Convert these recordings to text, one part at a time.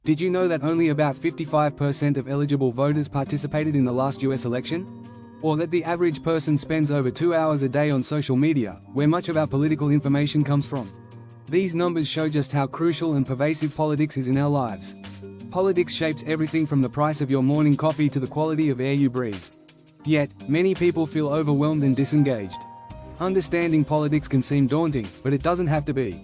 Did you know that only about 55% of eligible voters participated in the last US election? Or that the average person spends over 2 hours a day on social media, where much of our political information comes from? These numbers show just how crucial and pervasive politics is in our lives. Politics shapes everything from the price of your morning coffee to the quality of air you breathe. Yet, many people feel overwhelmed and disengaged. Understanding politics can seem daunting, but it doesn't have to be.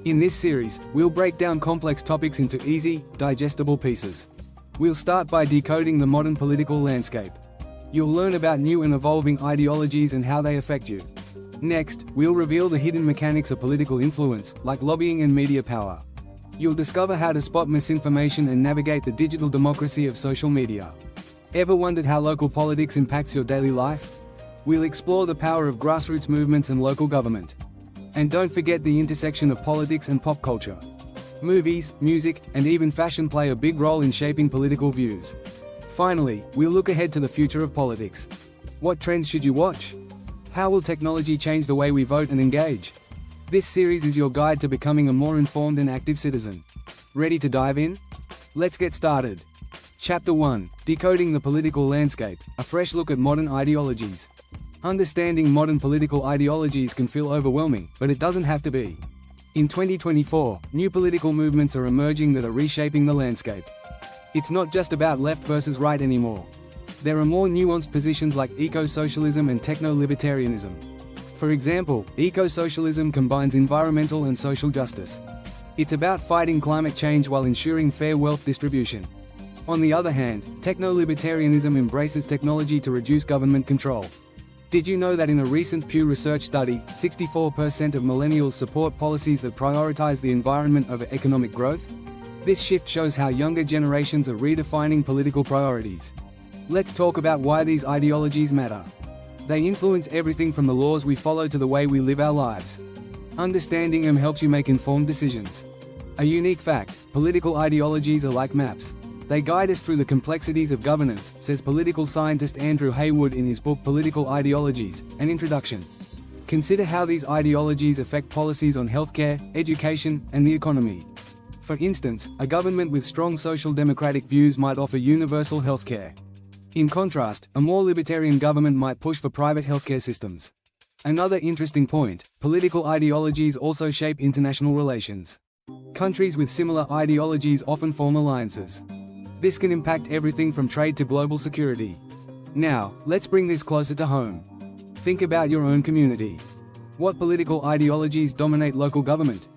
In this series, we'll break down complex topics into easy, digestible pieces. We'll start by decoding the modern political landscape. You'll learn about new and evolving ideologies and how they affect you. Next, we'll reveal the hidden mechanics of political influence, like lobbying and media power. You'll discover how to spot misinformation and navigate the digital democracy of social media. Ever wondered how local politics impacts your daily life? We'll explore the power of grassroots movements and local government. And don't forget the intersection of politics and pop culture. Movies, music, and even fashion play a big role in shaping political views. Finally, we'll look ahead to the future of politics. What trends should you watch? How will technology change the way we vote and engage? This series is your guide to becoming a more informed and active citizen. Ready to dive in? Let's get started. Chapter 1: Decoding the Political Landscape, a fresh look at modern ideologies. Understanding modern political ideologies can feel overwhelming, but it doesn't have to be. In 2024, new political movements are emerging that are reshaping the landscape. It's not just about left versus right anymore. There are more nuanced positions like eco-socialism and techno-libertarianism. For example, eco-socialism combines environmental and social justice. It's about fighting climate change while ensuring fair wealth distribution. On the other hand, techno-libertarianism embraces technology to reduce government control. Did you know that in a recent Pew Research study, 64% of millennials support policies that prioritize the environment over economic growth? This shift shows how younger generations are redefining political priorities. Let's talk about why these ideologies matter. They influence everything from the laws we follow to the way we live our lives. Understanding them helps you make informed decisions. A unique fact: political ideologies are like maps. They guide us through the complexities of governance, says political scientist Andrew Haywood in his book Political Ideologies: An Introduction. Consider how these ideologies affect policies on healthcare, education, and the economy. For instance, a government with strong social democratic views might offer universal healthcare. In contrast, a more libertarian government might push for private healthcare systems. Another interesting point: political ideologies also shape international relations. Countries with similar ideologies often form alliances. This can impact everything from trade to global security. Now, let's bring this closer to home. Think about your own community. What political ideologies dominate local government?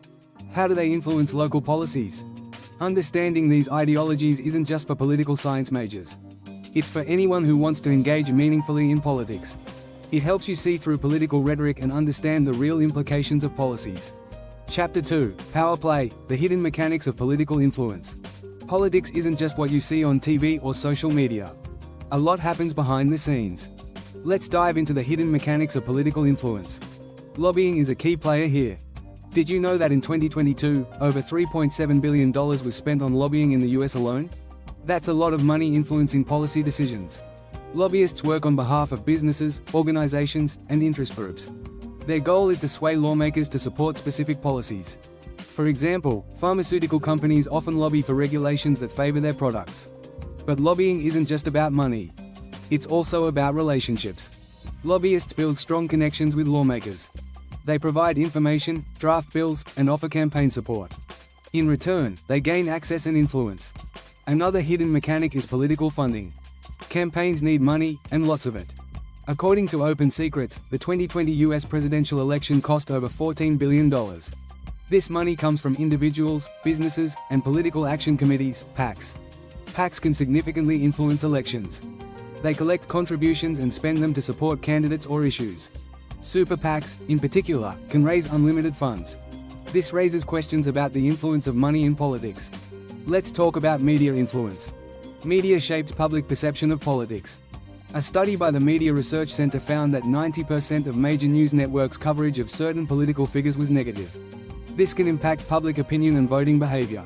How do they influence local policies? Understanding these ideologies isn't just for political science majors. It's for anyone who wants to engage meaningfully in politics. It helps you see through political rhetoric and understand the real implications of policies. Chapter 2: Power Play, the Hidden Mechanics of Political Influence. Politics isn't just what you see on TV or social media. A lot happens behind the scenes. Let's dive into the hidden mechanics of political influence. Lobbying is a key player here. Did you know that in 2022, over $3.7 billion was spent on lobbying in the US alone? That's a lot of money influencing policy decisions. Lobbyists work on behalf of businesses, organizations, and interest groups. Their goal is to sway lawmakers to support specific policies. For example, pharmaceutical companies often lobby for regulations that favor their products. But lobbying isn't just about money. It's also about relationships. Lobbyists build strong connections with lawmakers. They provide information, draft bills, and offer campaign support. In return, they gain access and influence. Another hidden mechanic is political funding. Campaigns need money, and lots of it. According to Open Secrets, the 2020 US presidential election cost over $14 billion. This money comes from individuals, businesses, and political action committees, PACs. PACs can significantly influence elections. They collect contributions and spend them to support candidates or issues. Super PACs, in particular, can raise unlimited funds. This raises questions about the influence of money in politics. Let's talk about media influence. Media shapes public perception of politics. A study by the Media Research Center found that 90% of major news networks' coverage of certain political figures was negative. This can impact public opinion and voting behavior.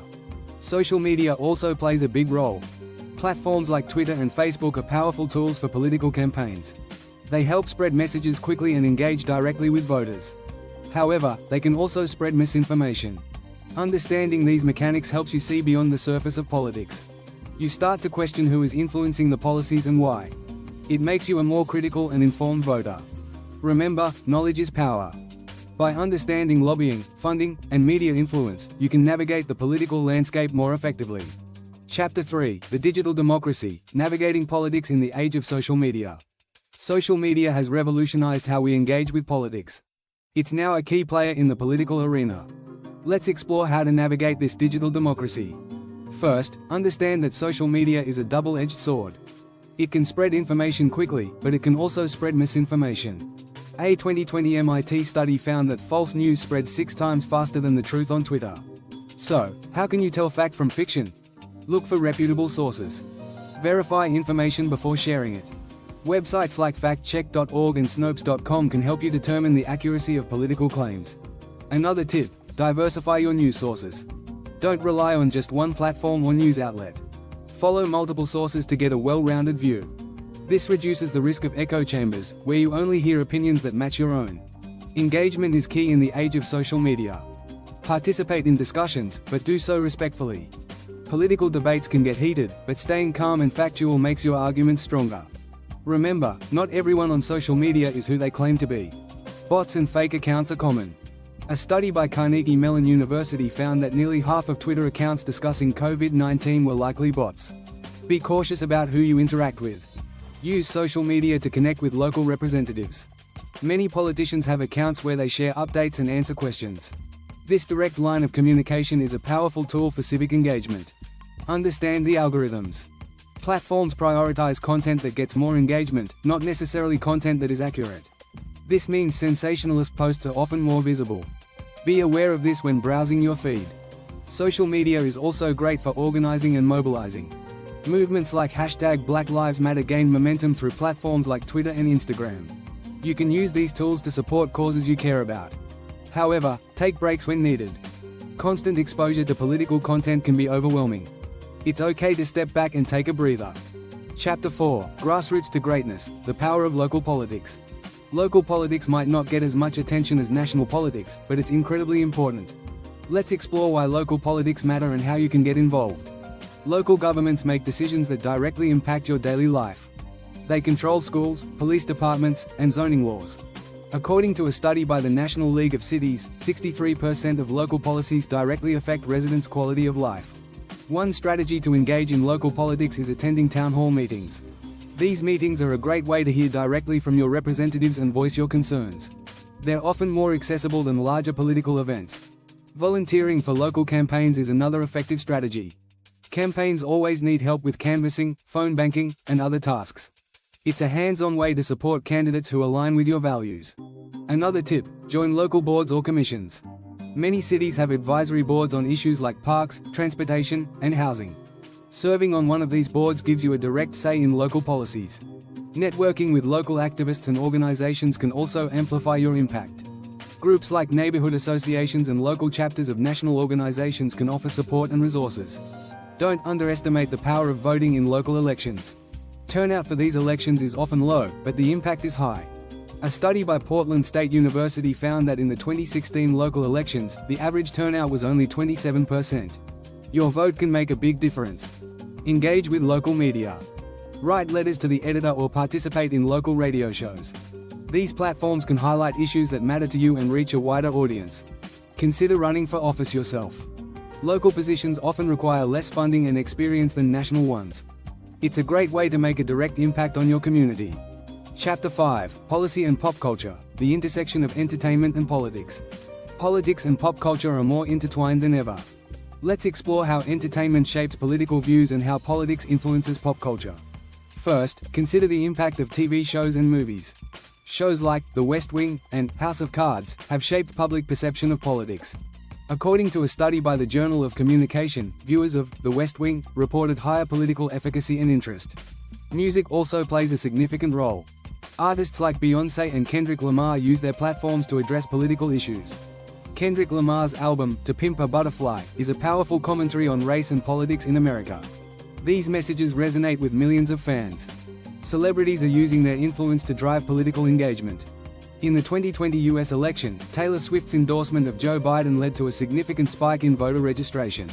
Social media also plays a big role. Platforms like Twitter and Facebook are powerful tools for political campaigns. They help spread messages quickly and engage directly with voters. However, they can also spread misinformation. Understanding these mechanics helps you see beyond the surface of politics. You start to question who is influencing the policies and why. It makes you a more critical and informed voter. Remember, knowledge is power. By understanding lobbying, funding, and media influence, you can navigate the political landscape more effectively. Chapter 3: The Digital Democracy: Navigating Politics in the Age of Social Media. Social media has revolutionized how we engage with politics. It's now a key player in the political arena. Let's explore how to navigate this digital democracy. First, understand that social media is a double-edged sword. It can spread information quickly, but it can also spread misinformation. A 2020 MIT study found that false news spreads 6 times faster than the truth on Twitter. So, how can you tell fact from fiction? Look for reputable sources. Verify information before sharing it. Websites like factcheck.org and snopes.com can help you determine the accuracy of political claims. Another tip: diversify your news sources. Don't rely on just one platform or news outlet. Follow multiple sources to get a well-rounded view. This reduces the risk of echo chambers, where you only hear opinions that match your own. Engagement is key in the age of social media. Participate in discussions, but do so respectfully. Political debates can get heated, but staying calm and factual makes your arguments stronger. Remember, not everyone on social media is who they claim to be. Bots and fake accounts are common. A study by Carnegie Mellon University found that nearly half of Twitter accounts discussing COVID-19 were likely bots. Be cautious about who you interact with. Use social media to connect with local representatives. Many politicians have accounts where they share updates and answer questions. This direct line of communication is a powerful tool for civic engagement. Understand the algorithms. Platforms prioritize content that gets more engagement, not necessarily content that is accurate. This means sensationalist posts are often more visible. Be aware of this when browsing your feed. Social media is also great for organizing and mobilizing. Movements like #Black Lives Matter gain momentum through platforms like Twitter and Instagram. You can use these tools to support causes you care about. However, take breaks when needed. Constant exposure to political content can be overwhelming. It's okay to step back and take a breather. Chapter 4: Grassroots to Greatness: The Power of Local Politics. Local politics might not get as much attention as national politics, but it's incredibly important. Let's explore why local politics matter and how you can get involved. Local governments make decisions that directly impact your daily life. They control schools, police departments, and zoning laws. According to a study by the National League of Cities, 63% of local policies directly affect residents' quality of life. One strategy to engage in local politics is attending town hall meetings. These meetings are a great way to hear directly from your representatives and voice your concerns. They're often more accessible than larger political events. Volunteering for local campaigns is another effective strategy. Campaigns always need help with canvassing, phone banking, and other tasks. It's a hands-on way to support candidates who align with your values. Another tip: join local boards or commissions. Many cities have advisory boards on issues like parks, transportation, and housing. Serving on one of these boards gives you a direct say in local policies. Networking with local activists and organizations can also amplify your impact. Groups like neighborhood associations and local chapters of national organizations can offer support and resources. Don't underestimate the power of voting in local elections. Turnout for these elections is often low, but the impact is high. A study by Portland State University found that in the 2016 local elections, the average turnout was only 27%. Your vote can make a big difference. Engage with local media. Write letters to the editor or participate in local radio shows. These platforms can highlight issues that matter to you and reach a wider audience. Consider running for office yourself. Local positions often require less funding and experience than national ones. It's a great way to make a direct impact on your community. Chapter 5: Policy and Pop Culture: The Intersection of Entertainment and Politics. Politics and pop culture are more intertwined than ever. Let's explore how entertainment shapes political views and how politics influences pop culture. First, consider the impact of TV shows and movies. Shows like The West Wing and House of Cards have shaped public perception of politics. According to a study by the Journal of Communication, viewers of The West Wing reported higher political efficacy and interest. Music also plays a significant role. Artists like Beyoncé and Kendrick Lamar use their platforms to address political issues. Kendrick Lamar's album, To Pimp a Butterfly, is a powerful commentary on race and politics in America. These messages resonate with millions of fans. Celebrities are using their influence to drive political engagement. In the 2020 US election, Taylor Swift's endorsement of Joe Biden led to a significant spike in voter registration.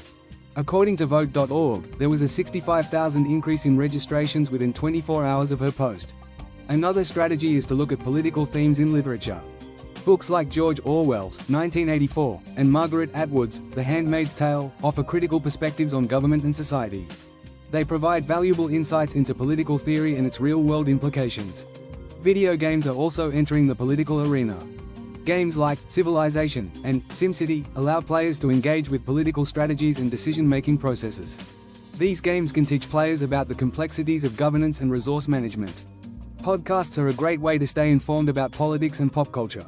According to Vote.org, there was a 65,000 increase in registrations within 24 hours of her post. Another strategy is to look at political themes in literature. Books like George Orwell's 1984 and Margaret Atwood's The Handmaid's Tale offer critical perspectives on government and society. They provide valuable insights into political theory and its real-world implications. Video games are also entering the political arena. Games like Civilization and SimCity allow players to engage with political strategies and decision-making processes. These games can teach players about the complexities of governance and resource management. Podcasts are a great way to stay informed about politics and pop culture.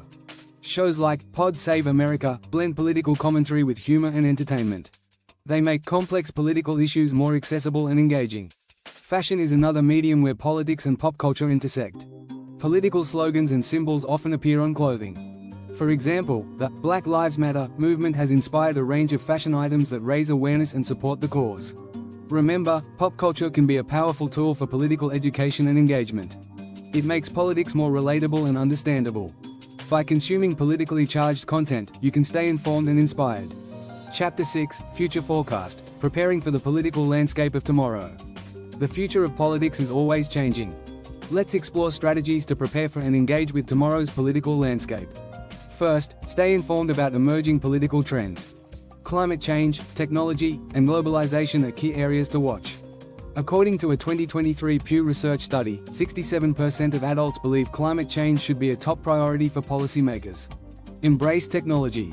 Shows like Pod Save America blend political commentary with humor and entertainment. They make complex political issues more accessible and engaging. Fashion is another medium where politics and pop culture intersect. Political slogans and symbols often appear on clothing. For example, the Black Lives Matter movement has inspired a range of fashion items that raise awareness and support the cause. Remember, pop culture can be a powerful tool for political education and engagement. It makes politics more relatable and understandable. By consuming politically charged content, you can stay informed and inspired. Chapter 6, Future Forecast, Preparing for the Political Landscape of Tomorrow. The future of politics is always changing. Let's explore strategies to prepare for and engage with tomorrow's political landscape. First, stay informed about emerging political trends. Climate change, technology, and globalization are key areas to watch. According to a 2023 Pew Research study, 67% of adults believe climate change should be a top priority for policymakers. Embrace technology.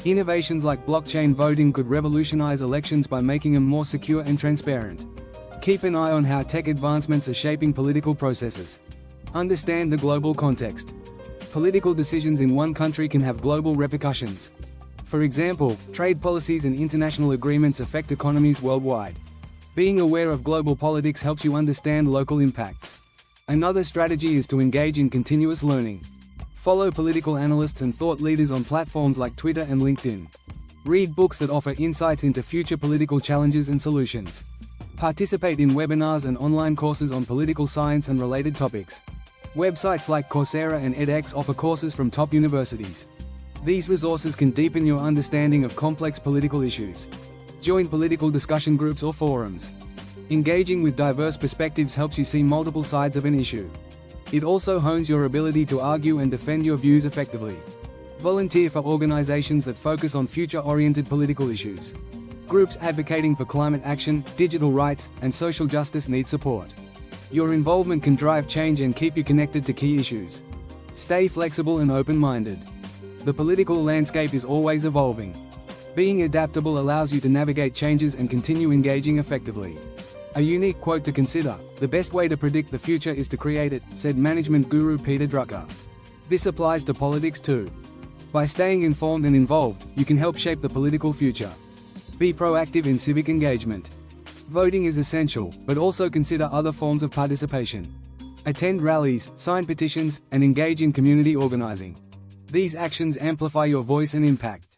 Innovations like blockchain voting could revolutionize elections by making them more secure and transparent. Keep an eye on how tech advancements are shaping political processes. Understand the global context. Political decisions in one country can have global repercussions. For example, trade policies and international agreements affect economies worldwide. Being aware of global politics helps you understand local impacts. Another strategy is to engage in continuous learning. Follow political analysts and thought leaders on platforms like Twitter and LinkedIn. Read books that offer insights into future political challenges and solutions. Participate in webinars and online courses on political science and related topics. Websites like Coursera and edX offer courses from top universities. These resources can deepen your understanding of complex political issues. Join political discussion groups or forums. Engaging with diverse perspectives helps you see multiple sides of an issue. It also hones your ability to argue and defend your views effectively. Volunteer for organizations that focus on future-oriented political issues. Groups advocating for climate action, digital rights, and social justice need support. Your involvement can drive change and keep you connected to key issues. Stay flexible and open-minded. The political landscape is always evolving. Being adaptable allows you to navigate changes and continue engaging effectively. A unique quote to consider: "The best way to predict the future is to create it," said management guru Peter Drucker. This applies to politics too. By staying informed and involved, you can help shape the political future. Be proactive in civic engagement. Voting is essential, but also consider other forms of participation. Attend rallies, sign petitions, and engage in community organizing. These actions amplify your voice and impact.